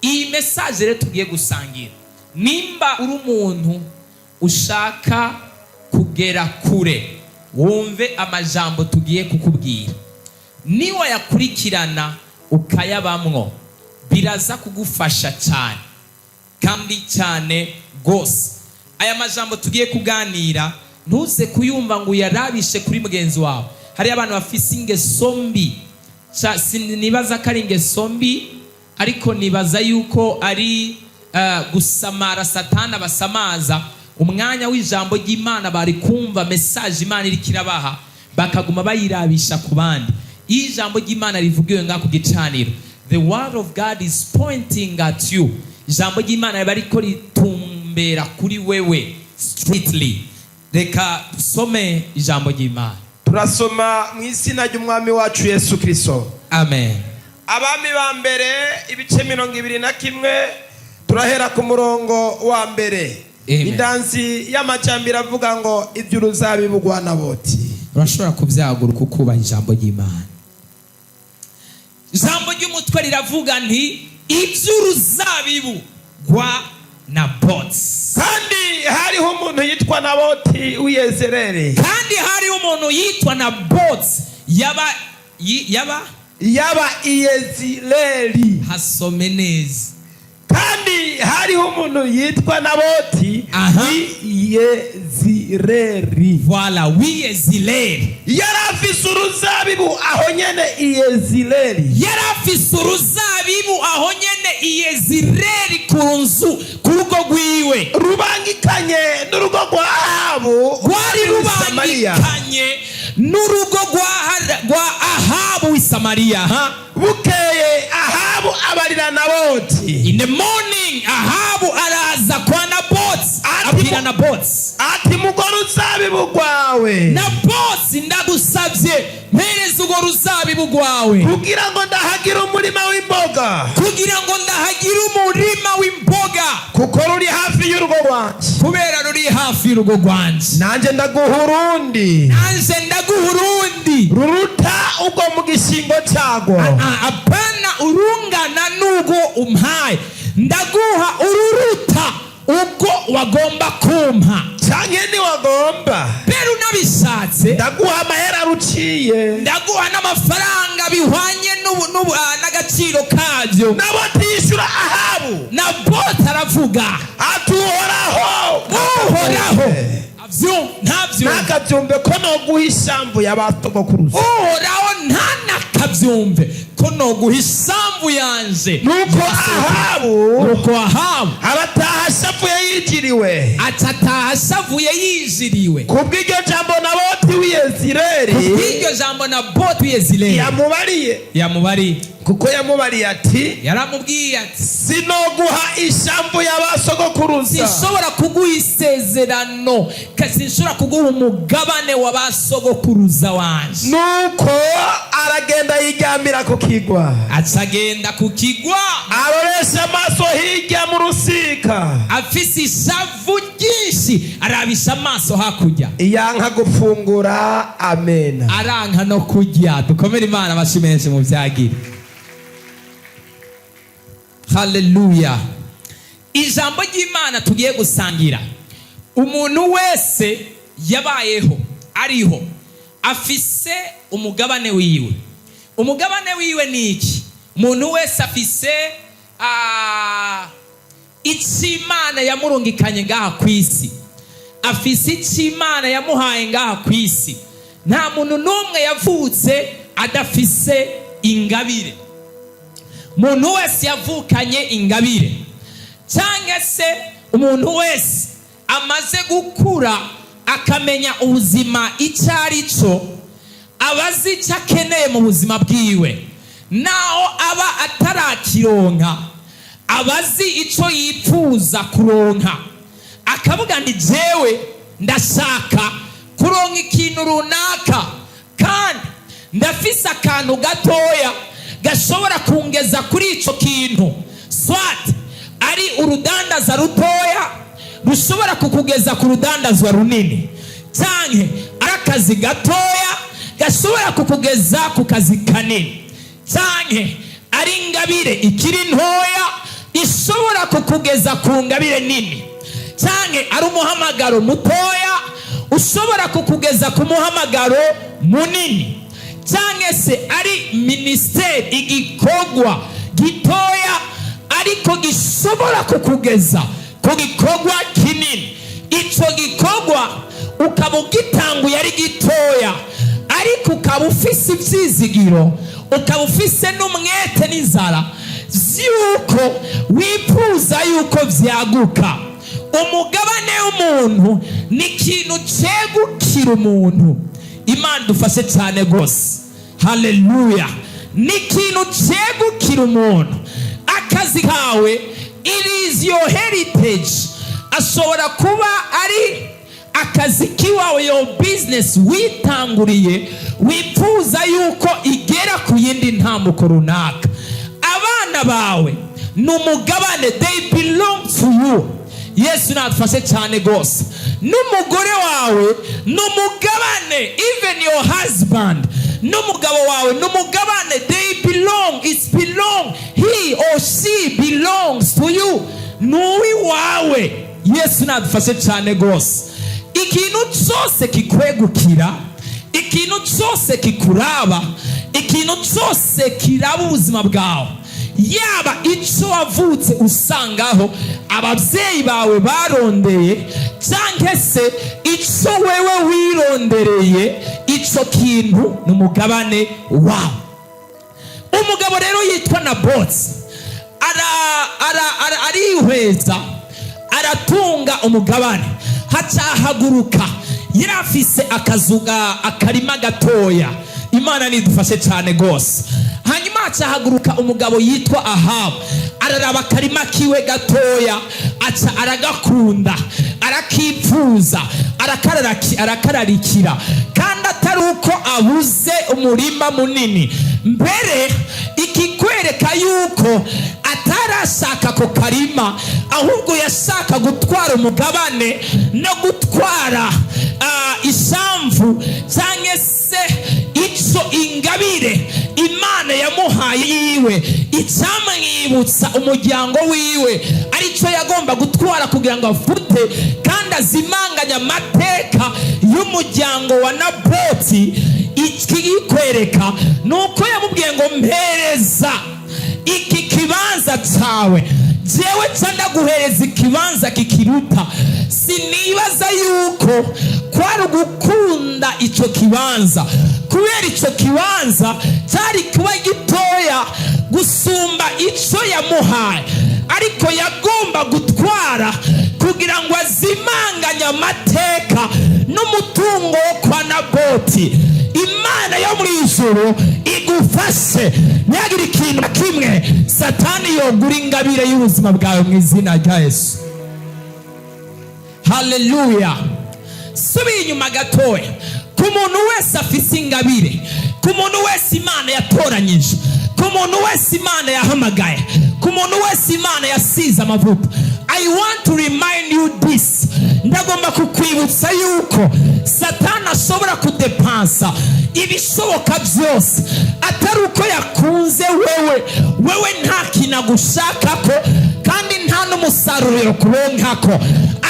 iyi message rero tugiye gusangira, nimba uri umuntu ushaka kugera kure, wumve amajambo tugiye kukubwira. Niwa yakurikirana ukayabamwo, biraza kugufasha cyane kandi cyane gose. Aya majambo tugiye kuganira ntuze kuyumva ngo yarabishe kuri mugenzi wawe. Hari abantu bafise ingeso mbi, nibaza ko ari ingeso mbi, ariko nibaza yuko ari gusamara satana basamaza umwanya w'ijambo ry'Imana. Bari kumva message Imana iri kirabaha bakaguma bayirabisha ku bandi. Ijambo ry'Imana rivugiwe ngako gicaniro, the word of God is pointing at you. Ijambo ry'Imana bariko ritumbera kuri wewe strictly. Reka dusome ijambo ry'Imana. Turasoma mu izina ry'umwami wacu Yesu Kristo. Amen. Abami ba mbere ibice 21 turahera ku murongo wa mbere. Indanzi y'amajambiro avuga ngo iby'uruzabibu rwa Naboti. Urashobora kuvyagura kukuba ijambo ry'Imana. Ijambo ry'umutwe riravuga nti iby'uruzabibu rwa Naboti. Kandi hariho umuntu yitwa Naboti w'Iyezereli. Kandi hariho umuntu yitwa Naboti yaba Iyezereli. Hasome neza. Kandi hariho umuntu yitwa Naboti w'Iyezereli. Voilà, w'Iyezereli. Yarafise uruzabibu aho nyene Iyezereli. Yarafise uruzabibu aho nyene Iyezereli ku rugo rwiwe. Rubangikanye n'urugo rwa Ahabu. Rwari rubangikanye n'urugo rwa Ahabu w'i Samariya. Bukeye Ahabu abarira Naboti. In the morning Ahabu araza kwa Naboti, abwira Naboti ati mugo ruzabibu rwawe. Naboti, ndagusabye mpereza urwo ruzabibu rwawe kugira ngo ndahagira umurima w'imboga. Kuko ruri hafi y'urugo rwanje. Kubera ruri hafi y'urugo rwanje. Nanje ndaguha urundi. Ruruta ubwo mu gishingo cyago. Apana urungana n'ubwo umpaye. Ndaguha ururuta ubwo wagomba kumpa. Canke ni wagomba. Pero nabishatse ndaguha amahera ruciye. Ndaguha n'amafaranga bihwanye n'agaciro kavyo. Naboti yishura Ahabu. Naboti aravuga ati uhoraho. Nakabyumve ko noguha isambu y'abasogokuruza. Uhoraho ntanakabyumve ko noguha isambu yanje. Nuko Ahabu arataha ashavuye yijiriwe. Atataha ashavuye yijiriwe. Kubw'iryo jambo Naboti w'Iyezereli. Yamubariye. Kuko yamubariye ati, yaramubwiye ati, sinoguha ishambu y'abasogokuruza. Sinshobora kuguha isezerano, sinshobora kuguha umugabane w'abasogokuruza wanje. Nuko aragenda yiryamira ku kigwa. Acagenda ku kigwa, aroresha amaso hirya mu rusika. Afise ishavu ryinshi, arabisha amaso hakurya. Yanka gufungura. Amen. Aranka no kurya. Dukomere Imana amashyi menshi mu byagire. Hallelujah. Ijambo ry'Imana tugiye gusangira, umuntu wese yabayeho ariho afise umugabane wiwe. Umugabane wiwe ni iki? Umuntu wese afise Imana yamurungikanye ngaha kwisi. Afise Imana yamuhaye ngaha kwisi. Nta muntu n'umwe yavutse adafise ingabire. Umuntu wese yavukanye ingabire. Cyangwa se umuntu wese amaze gukura akamenya ubuzima icyo ari cyo, abazi icyo akeneye mu buzima bwiwe. Naho aba atarakironka, abazi icyo yifuza kuronka. Akavuga ndi jewe ndashaka kuronka ikintu runaka, kandi ndafise akantu gatoya gashobora kungeza kuri ico kintu. Swat ari urudandaza rutoya rushobora kukugeza ku rudandazwa runini, canke ari akazi gatoya gashobora kukugeza ku kazi kanini, canke ari ingabire ikiri ntoya ushobora kukugeza ku ngabire nini, cyane ari umuhamagaro mutoya ushobora kukugeza ku muhamagaro munini, cyane se ari ministeri, igikorwa gitoya ariko gishobora kukugeza ku gikorwa kinini. Icyo gikorwa ukaba ugitanguye ari gitoya, ariko ukaba ufise ibyizigiro, ukaba ufise n'umwete n'inzara z'uko wifuza yuko byaguka. Umugabane w'umuntu ni ikintu cyegukira umuntu. Imana dufashe cyane rwose, haleluya. Ni ikintu cyegukira umuntu. Akazi kawe, it is your heritage. Ashobora kuba ari akazi kiwawe, your business witanguriye, wifuza yuko igera ku yindi ntambuko runaka. Abana bawe ni umugabane, they belong to you. Yesu nadufashe cyane rwose. N'umugore wawe ni umugabane, even your husband, n'umugabo wawe ni umugabane, they belong, it belong, he or she belongs to you. Nuwi wawe. Yesu nadufashe cyane rwose. Ikintu cyose kikwegukira, ikintu cyose kikuraba, ikintu cyose kiraba ubuzima bwawe, yaba icyo wavutse usangaho ababyeyi bawe barondeye, cyangwa se icyo wewe wirondereye, icyo kintu ni umugabane wawe. Umugabo rero yitwa Naboti arihweza, aratunga umugabane, hacahaguruka, yarafise akazuga akarima gatoya. Imana nidufashe cyane rwose. Hanyuma hacahaguruka umugabo yitwa Ahabu, araraba akarima kiwe gatoya, aca aragakunda, arakipfuza, arakararikira, kandi atari uko abuze umurima munini. Mbere ikikwereka yuko atarashaka ko karima, ahubwo yashaka gutwara umugabane no gutwara ishamvu, cyangwa se icyo ingabire Imana yamuhaye yiwe, icyamwibutsa umuryango wiwe, aricyo yagomba gutwara kugira ngo afute kandi azimanganye amateka y'umuryango wa Naboti. Ikikwereka nuko yamubwiye ngo mpereza iki kibanza cyawe, jewe cyanda guhereza ikibanza kikiruta. Sinibaza yuko kwari gukunda icyo kibanza, kubera icyo kibanza cyari kuba gitoya gusumba icyo yamuhaye, ariko yagomba gutwara kugira ngo azimanganye amateka n'umutungo wo kwa Naboti. Imana yo mu ijuru igufashe ntihagire ikintu na kimwe Satani yogura ingabire y'ubuzima bwawe mu izina rya Yesu. Haleluya. Subiye inyuma gatoya, ku muntu wese afise ingabire, ku muntu wese Imana yatoranyije, ku muntu wese Imana yahamagaye, ku muntu wese Imana yasize amavuta. I want to remind you this. Ndagomba kukwibutsa yuko Satani ashobora kudepansa ibishoboka byose, atari uko yakunze wewe nta kintu agushakako, kandi nta n'umusaruro kuronkako,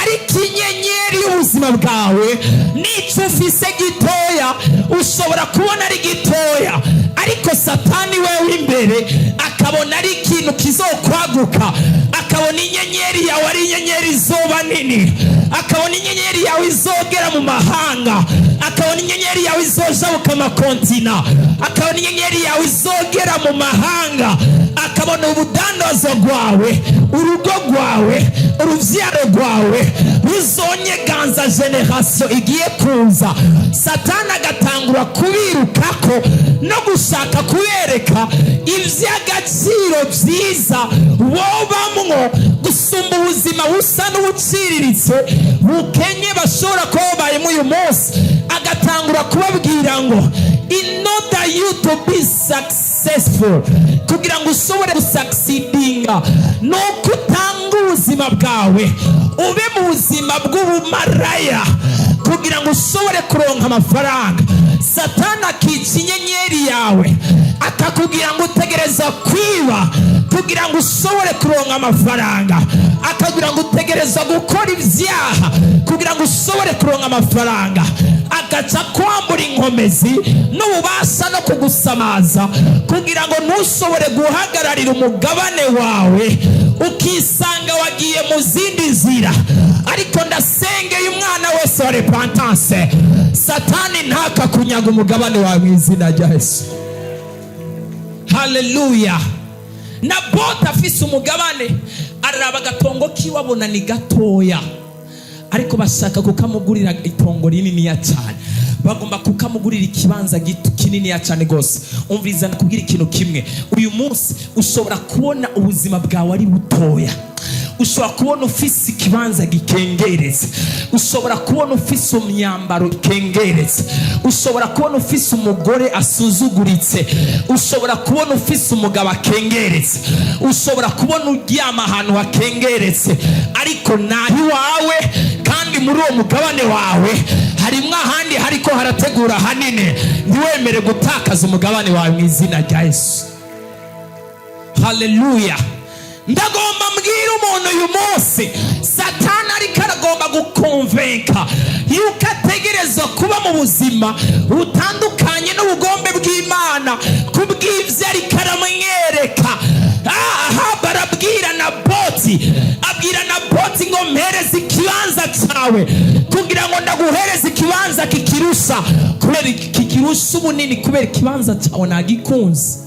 ariko inyenyeri y'ubuzima bwawe n'icyo ufise gitoya ushobora kubona ari gitoya, ariko Satani wewe imbere akabona ari ikintu kizokwaguka, akabona inyenyeri yawe ari inyenyeri izoba nini, akabona inyenyeri yawe izogera mu mahanga, akabona inyenyeri yawe izojabuka amakontina, akabona inyenyeri yawe izogera mu mahanga, akabona ubudandazo bwawe, urugo rwawe, urubyaro rwawe ruzonyeganza generasiyo igiye kuza. Satani agatangura kubirukako no gushaka kubereka iby'agaciro byiza wobamwo gusumba ubuzima busa n'ubuciriritse bukenye bashobora kuba babayemo uyu munsi. Agatangura kubabwira ngo in order you to be successful, kugira ngo ushobore gusucceedinga, nuko utanga ubuzima bwawe ube mu buzima bw'ubumaraya kugira ngo ushobore kuronka amafaranga. Satani akica inyenyeri yawe akakubwira ngo utegereza kwiba, kugira ngo ushobore kuronka amafaranga, akagira ngo utegereza gukora ibyaha kugira ngo ushobore kuronka amafaranga, agaca kwambura inkomezi n'ububasha no kugusamaza kugira ngo ntushobore guhagararira umugabane wawe, ukisanga wagiye mu zindi nzira. Ariko ndasengeye umwana wese wa repentance, Satani ntakakunyaga umugabane wawe mu izina rya Yesu. Haleluya. Naboti afise umugabane, araraba agatongo kiwabona ni gatoya, ariko bashaka kukamugurira itongo rininiya cyane, bagomba kukamugurira ikibanza kininiya cyane gose. Umviriza nakubwira ikintu kimwe, uyu munsi ushobora kubona ubuzima bwawe ari butoya, ushobora kubona ufise ikibanza gikengeretse, ushobora kubona ufise imyambaro ikengeretse, ushobora kubona ufise umugore asuzuguritse, ushobora kubona ufise umugabo akengeretse, ushobora kubona uryama ahantu hakengeretse, ariko nahi wawe kandi muri uwo mugabane wawe harimwo ahandi hariko harategura hanini. Ntiwemere gutakaza umugabane wawe mu izina rya Yesu. Haleluya. Ndagomba mbwira umuntu uyu munsi, Satani ariko aragomba gukonvenka yuko ategerezwa kuba mu buzima butandukanye n'ubugombe bw'Imana kubw'ivyo ariko aramwereka. Barabwira Naboti, abwira Naboti ngo mpereze ikibanza cyawe kugira ngo ndaguhereze ikibanza kikirusha, kubera kikirusha ubunini, kubera ikibanza cyawe nagikunze.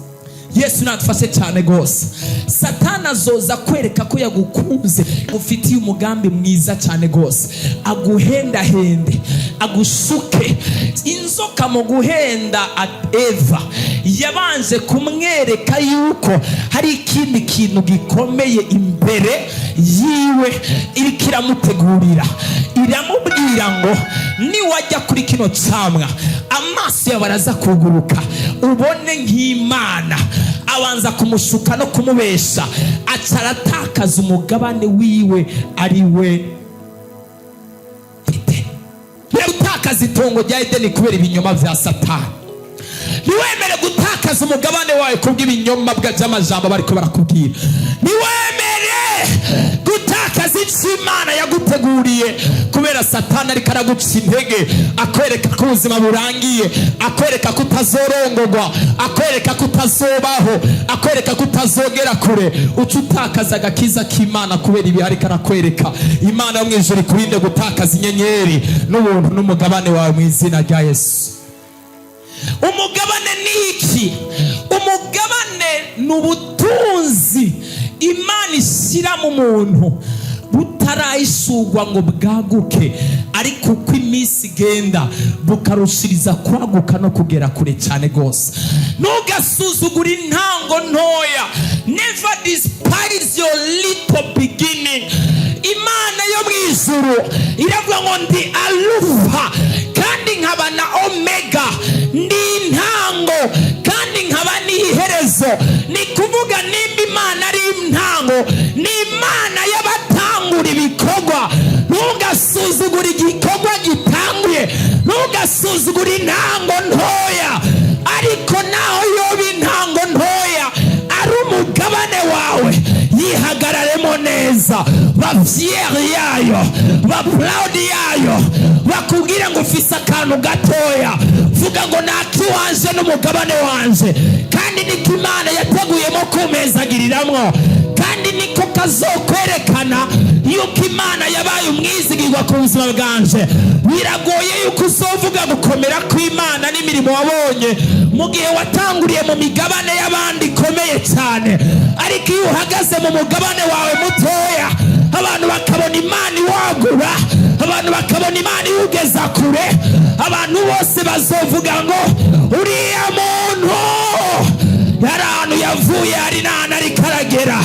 Yesu natufashe cyane gose. Satani azoza kwereka ko yagukunze, ufitiye umugambi mwiza cyane gose, aguhendahende, agushuke. Inzoka mu guhenda Eva yabanje kumwereka yuko hari ikindi kintu gikomeye imbere yiwe iriko iramutegurira. Iramubwira ngo niwajya kuri kino camwa amaso yawe araza kuguruka ubone nk'Imana. Abanza kumushuka no kumubesha, aca aratakaza umugabane wiwe ari we Edeni. Gutakaza itongo rya Edeni kubera ibinyoma vya Satani. Niwemere gutakaza umugabane wawe kubw'ibinyoma by'amajambo bariko barakubwira. Niwemere gutakaza icyo Imana yaguteguriye kubera Satani ariko araguca intege, akwereka ko ubuzima burangiye, akwereka ko utazorongorwa, akwereka ko utazobaho, akwereka ko utazogera kure. Uca utakaza agakiza k'Imana kubera ibi ariko arakwereka. Imana yo mu ijuru ikurinde gutakaza inyenyeri n'ubuntu n'umugabane wawe mu izina rya Yesu. Umugabane ni iki? Umugabane ni ubutunzi Imana ishyira mu muntu butarayishugwa ngo bwaguke, ariko uko iminsi igenda bukarushiriza kwaguka no kugera kure cyane gose. Ntugasuzugure intango ntoya. Never despise your little beginning. Imana yo mu ijuru iravuga ngo ndi Alufa kandi nkaba na Omega, ndi intango kandi nkaba n'iherezo. Ni kuvuga nimba Imana ari intango, ni Imana y'abatangura ibikorwa. Ntugasuzugure igikorwa gitanguye, ntugasuzugure intango ntoya, ariko naho yoba intango ntoya ari umugabane wawe, yihagararemo neza. Bavyeri yayo, baproud yayo, bakubwira ngo ufise akantu gatoya, vuga ngo nakiwanje n'umugabane wanje, kandi niko Imana yataguyemo kumezagiriramwo, kandi niko kazokwerekana yuko Imana yabaye umwizigirwa ku buzima bwanje. Biragoye yuko uzovuga gukomera kw'Imana n'imirimo wabonye mu gihe watanguriye mu migabane y'abandi ikomeye cyane, ariko iyo uhagaze mu mugabane wawe mutoya, abantu bakabona Imana iwagura, abantu bakabona Imana iwugeza kure, abantu bose bazovuga ngo uriya muntu yari ahantu yavuye, hari n'ahantu ariko aragera.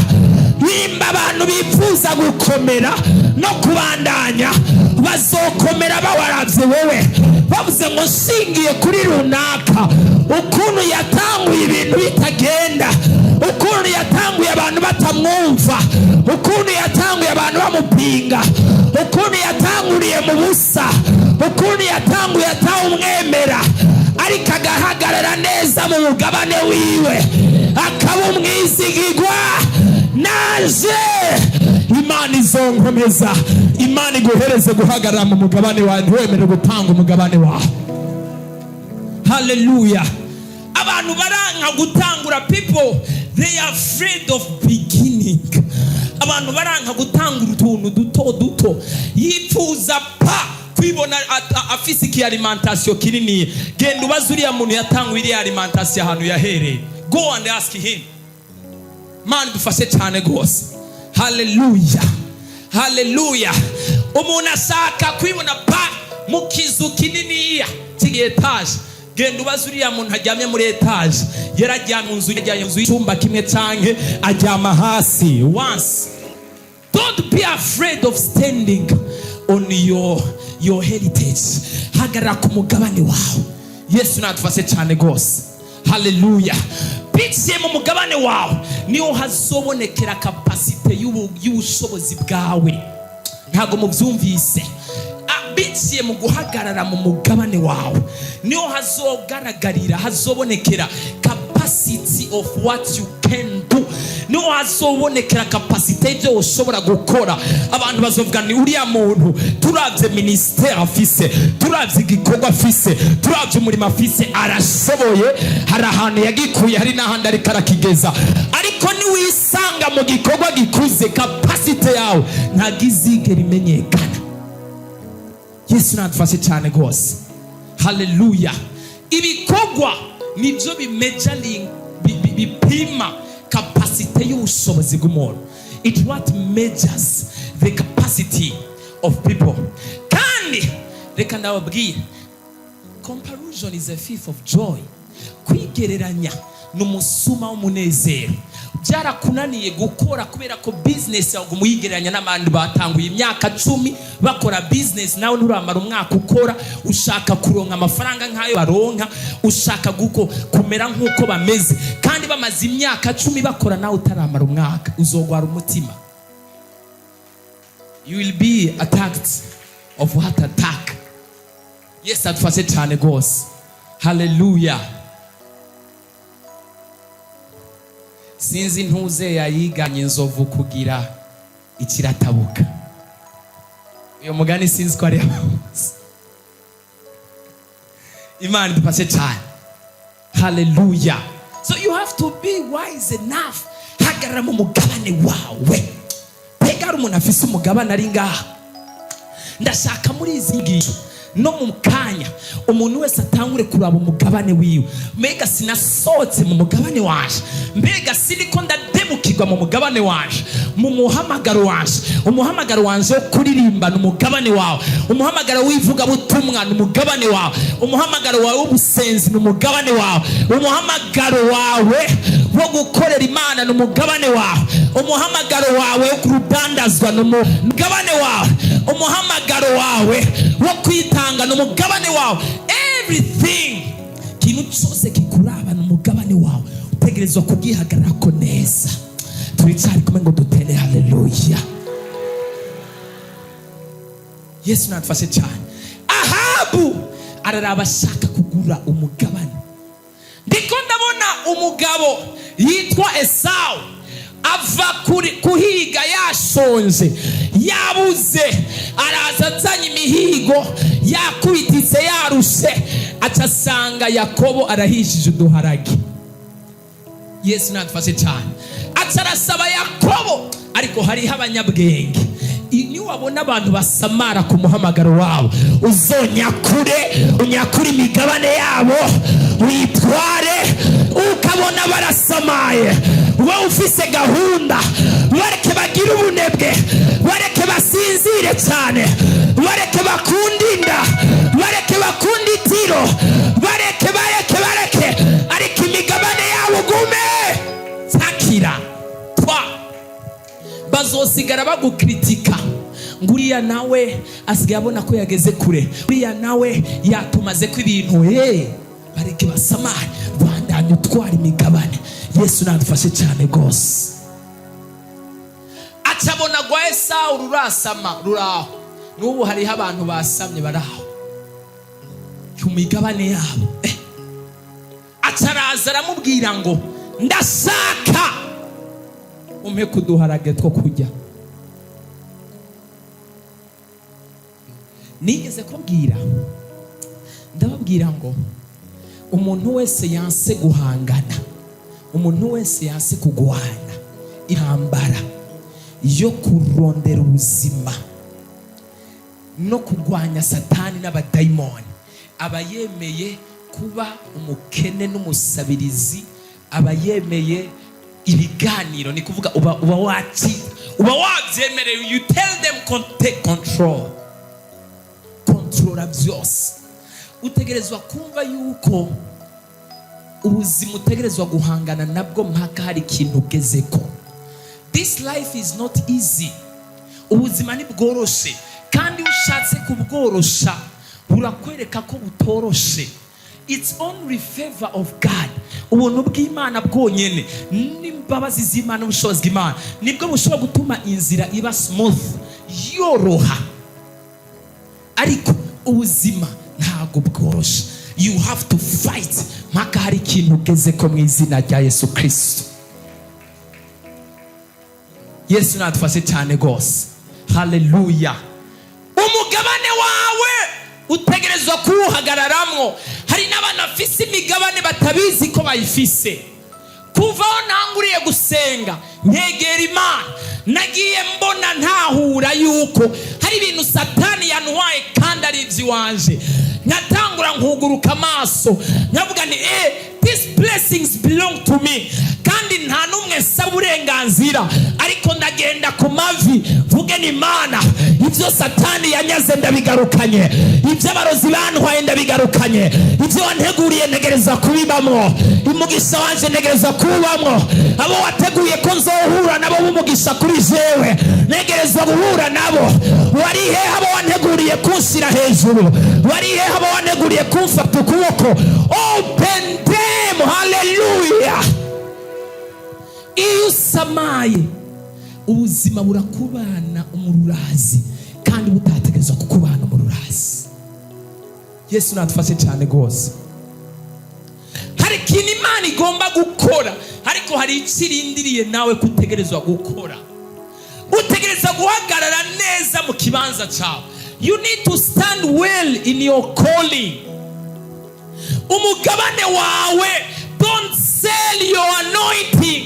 Nimba abantu bifuza gukomera no kubandanya, bazokomera bawaravye wewe, bavuze ngo nshingiye kuri runaka, ukuntu yatanguye ibintu bitagenda, ukuntu yatanguye abantu batamwumva, ukuntu yatanguye abantu bamupinga, ukuntu yatanguriye mu busa, ukuntu yatanguye atawumwemera, ariko agahagarara neza mu mugabane wiwe, akaba umwizigirwa, naje Imana izonkomeza. Imana iguhereze guhagarara mu mugabane wawe, ntiwemere gutanga umugabane wawe. Hallelujah. Abantu baranka gutangura, people they are afraid of beginning. Abantu baranka gutangura utuntu duto yifuza kwibona afise iki alimentation kinini. Genda ubaze uriya muntu yatangwa iri alimentation ahantu yahereye. Go and ask him. Man dufashe cyane gose. Hallelujah. Hallelujah. Umuntu ashaka kwibona mu kizu kinini cy'igihe etage. Genda ubaze uriya muntu aryamye muri etage, yararyamye mu nzu y'icyumba kimwe canke aryama hasi. Once, don't be afraid of standing on your heritage. Hagarara ku mugabane wawe. Yesu natufashe cyane gose. Hallelujah. Biciye mu mugabane wawe niho hazobonekera capacity y'ubushobozi bwawe. Ntago muvyumvise. Biciye mu guhagarara mu mugabane wawe niho hazogaragarira, hazobonekera capacity of what you can do. Niho hazobonekera capacity ibyo ushobora gukora. Abantu bazovuga ni uriya muntu, turavye ministere afise, turavye igikorwa afise, turavye umurimo afise, arashoboye. Hari ahantu yagikuye, hari n'ahandi ariko arakigeza. Ariko niwisanga mu gikorwa gikuze, capacity yawe ntagizigera imenyekana. Yesu natufashe cyane gose. Hallelujah. Ibikorwa nibyo bimeasuring, bipima capacity y'ubushobozi bw'umuntu. It what measures the capacity of people. Kandi reka ndababwira, comparison is a thief of joy. Kwigereranya n'umusuma w'umunezero. Byarakunaniye gukora kubera ko business yawe umuyigereranya n'abandi batanguye imyaka 10 bakora business, nawe nturamara umwaka ukora. Ushaka kuronka amafaranga nk'ayo baronka, ushaka kumera nk'uko bameze, kandi bamaze imyaka 10 bakora, nawe utaramara umwaka. Uzogwara umutima. You will be attacked of heart attack. Yes, atufashe cyane gose. Hallelujah. Sinzi ntuze yayiganye inzovu kugira ikiratabuka. Uyo mugani sinzi ko ari abazi. Imana dupase cyane. Hallelujah. So you have to be wise enough. Hagarara mu mugabane wawe. Pega umuntu afise umugabane ari ngaha. Ndashaka muri izi ngizo no mu kanya umuntu wese atangure kuraba umugabane wiwe. Mbega sinasohotse mu mugabane waje, mbega siniko ndadebukirwa mu mugabane waje, mu muhamagaro waje. Umuhamagaro wanje wo kuririmba n'umugabane wawe, umuhamagaro wivuga butumwa n'umugabane wawe, umuhamagaro wawe w'ubusenzi n'umugabane wawe, umuhamagaro wawe wo gukorera Imana n'umugabane wawe, umuhamagaro wawe wo kurudandazwa n'umugabane wawe, umuhamagaro wawe wo kwitanga n'umugabane wawe. Everything, kintu cyose kikuraba n'umugabane wawe, utegerezwa kugihagararako neza. Turicari kumwe ngo dutere haleluya. Yesu natufashe cyane. Ahabu araraba ashaka kugura umugabane. Ndiko ndabona umugabo yitwa Esau ava kuhiga yashonje, yabuze, araza azanye imihigo, yakubititse yarushe, acasanga Yakobo arahishije uduharage. Yesu natufashe cyane. Acarasaba Yakobo, ariko hariho abanyabwenge. Ni wabona abantu basamara ku muhamagaro wabo, uzonyakure, unyakure imigabane yabo, witware, ukabona barasamaye. Wowe ufise gahunda, bareke bagire ubunebwe, bareke basinzire cyane, bareke bakundinda, bareke bakunditiro, bareke ariko imigabane yabo gume sakira twa. Bazosigara bagukritika, nguriya nawe asigaye abona ko yageze kure, nguriya nawe yatumaze ko ibintu. Bareke basamare, bandanye utwara imigabane. Yesu nadufashe cyane gose. Acabona gwa Esau rurasama ruraho, n'ubu hariho abantu basamye baraho ku migabane yabo. Acaraza aramubwira ngo ndashaka umpe kuduharage two kurya. Nigeze kubwira ndababwira ngo umuntu wese yanse guhangana, umuntu wese yanse kugwana intambara yo kurondera ubuzima no kurwanya satani n'abadayimoni, aba yemeye kuba umukene n'umusabirizi, aba yemeye ibiganiro, ni kuvuga uba wabyemereye. You tell them take control, controla byose. Utegerezwa kumva yuko ubuzima utegerezwa guhangana nabwo mpaka hari ikintu ugezeko. This life is not easy. Ubuzima ni bworoshe, kandi ushatse kubworosha burakwereka ko butoroshe. It's only favor of God. Ubuntu bw'Imana bwonyene n'imbabazi z'Imana n'ubushobozi bw'Imana nibwo bushobora gutuma inzira iba smooth, yoroha. Ariko ubuzima ntago bworoshe. You have to fight mpaka hari ikintu ugezeko mu izina rya Yesu Kristo. Yesu natufashe cyane gose. Hallelujah. Umugabane wawe utegerezwa kuwuhagararamwo. Hari n'abanafise imigabane batabizi ko bayifise. Kuvaho ntanguriye gusenga nkegera Imana, nagiye mbona ntahura yuko hari ibintu satani yanwaye kandi ari iby'iwanje. Natangura nkuguruka amaso nkavuga ni these blessings belong to me, kandi nta numwe saba uburenganzira. Ariko ndagenda ku mavi vuge ni Imana, ibyo satani yanyaze ndabigarukanye, ibyo abarozi bantwaye ndabigarukanye, ibyo wanteguriye ntegereza kubibamwo, umugisha wanje ntegereza kubamwo, abo wateguye ko nzohura nabo bumugisha kuri jewe ntegereza guhura nabo. Wari hehe abo wanteguriye kunshyira hejuru? Wari hehe abo wanteguriye kumfata ukuboko? Open them. Hallelujah. Iyo usamaye ubuzima burakubana umururazi, kandi butategerezwa kukubana umururazi. Yesu natufashe cyane gose. Hari ikintu Imana igomba gukora, ariko hari ikirindiriye nawe kutegerezwa gukora. Utegereza guhagarara neza mu kibanza cyawe. You need to stand well in your calling. Umugabane wawe, don't sell your anointing.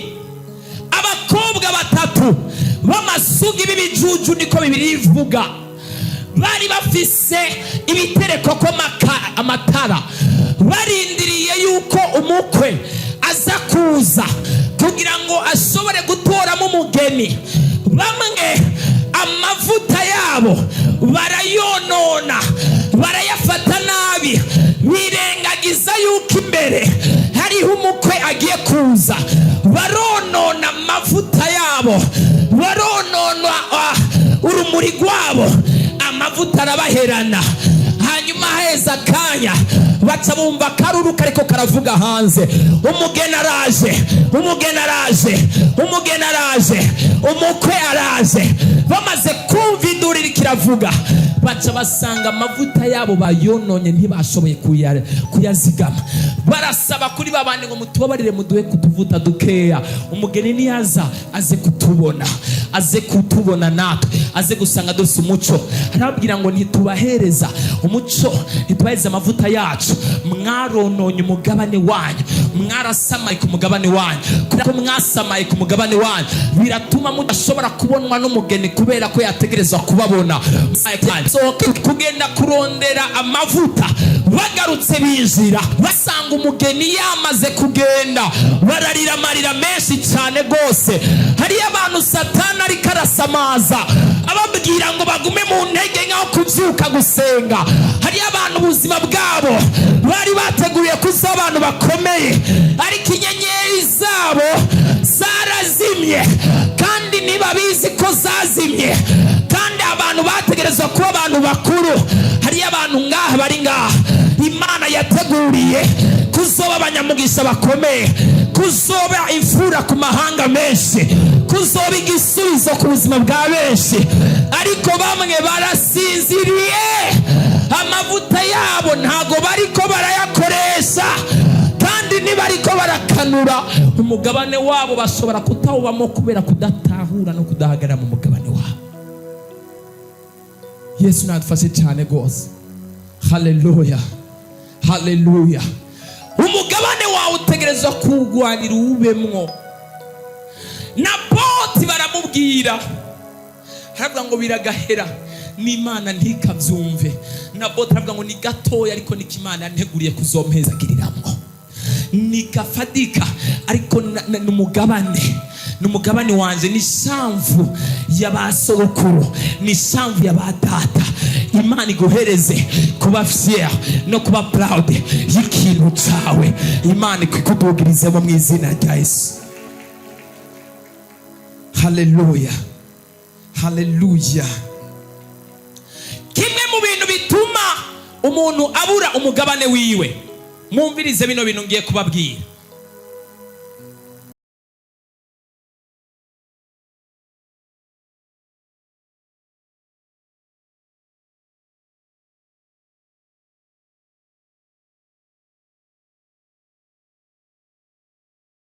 Abakobwa batatu b'amasugi b'ibijuju niko Bibiliya ivuga, bari bafise ibitereko ko amatara, barindiriye yuko umukwe aza kuza kugira ngo ashobore gutoramo umugeni. Bamwe amavuta yabo barayonona, barayafata nabi, birengagiza yuko imbere hariho umukwe agiye kuza. Baronona amavuta yabo, baronona urumuri rwabo, amavuta arabaherana. Hanyuma heza kanya baca bumva karuru kariko karavuga hanze, umugeni araje, umugeni araje, umugeni araje, umukwe araje. Bamaze kumva induru kiravuga, baca basanga amavuta yabo bayononye, ntibashoboye kuyazigama. Barasaba kuri babandi ngo mutubabarire muduhe kutuvuta dukeya, umugeni niyaza aze kutubona, aze kutubona natwe, aze gusanga dose umuco. Arababwira ngo ntitubahereza umuco, ntitubahereza amavuta yacu. Mwarononye umugabane wanyu, mwarasamaye ku mugabane wanyu. Kuko mwasamaye ku mugabane wanyu biratuma mudashobora kubonwa n'umugeni, kubera ko yategerezwa kubabona. So kugenda kurondera amavuta, bagarutse binjira basanga umugeni yamaze kugenda, bararira amarira menshi cyane gose. Hari abantu satani ariko arasamaza ababwira ngo bagume mu ntege nkaho kubyuka gusenga. Hari abantu ubuzima bwabo bari bateguye kuza abantu bakomeye, ariko inyenyeri zabo zarazimye, kandi niba bizi ko zazimye, kandi abantu bategerezwa kuba abantu bakuru. Hari abantu ngaha bari ngaha Imana yateguriye kuzoba abanyamugisha bakomeye, kuzoba imfura ku mahanga menshi, kuzoba igisubizo ku buzima bwa benshi. Ariko bamwe barasinziriye, amavuta yabo ntago bariko barayakoresha, kandi niba ariko barakanura umugabane wabo bashobora kutawubamo kubera kudatahura no kudahagarara mu mugabane wabo. Yesu nadufashe cyane rwose. Haleluya, haleluya. Umugabane wawe utegerezwa kuwugwanira uwubemwo. Naboti baramubwira, haravuga ngo biragahera n'Imana ntikabyumve. Naboti haravuga ngo ni gatoya ariko niko Imana yanteguriye kuzompezagiriramwo. Nikafadika ariko n'umugabane wanje, ni shamvu y'abasogokuru, ni shamvu y'abadata. Imana iguhereze kuba fier no kuba proud y'ikintu cyawe. Imana ikudugirizemo mu izina rya Yesu. Haleluya, haleluya. Kimwe mu bintu bituma umuntu abura umugabane wiwe, mwumvirize bino bintu ngiye kubabwira.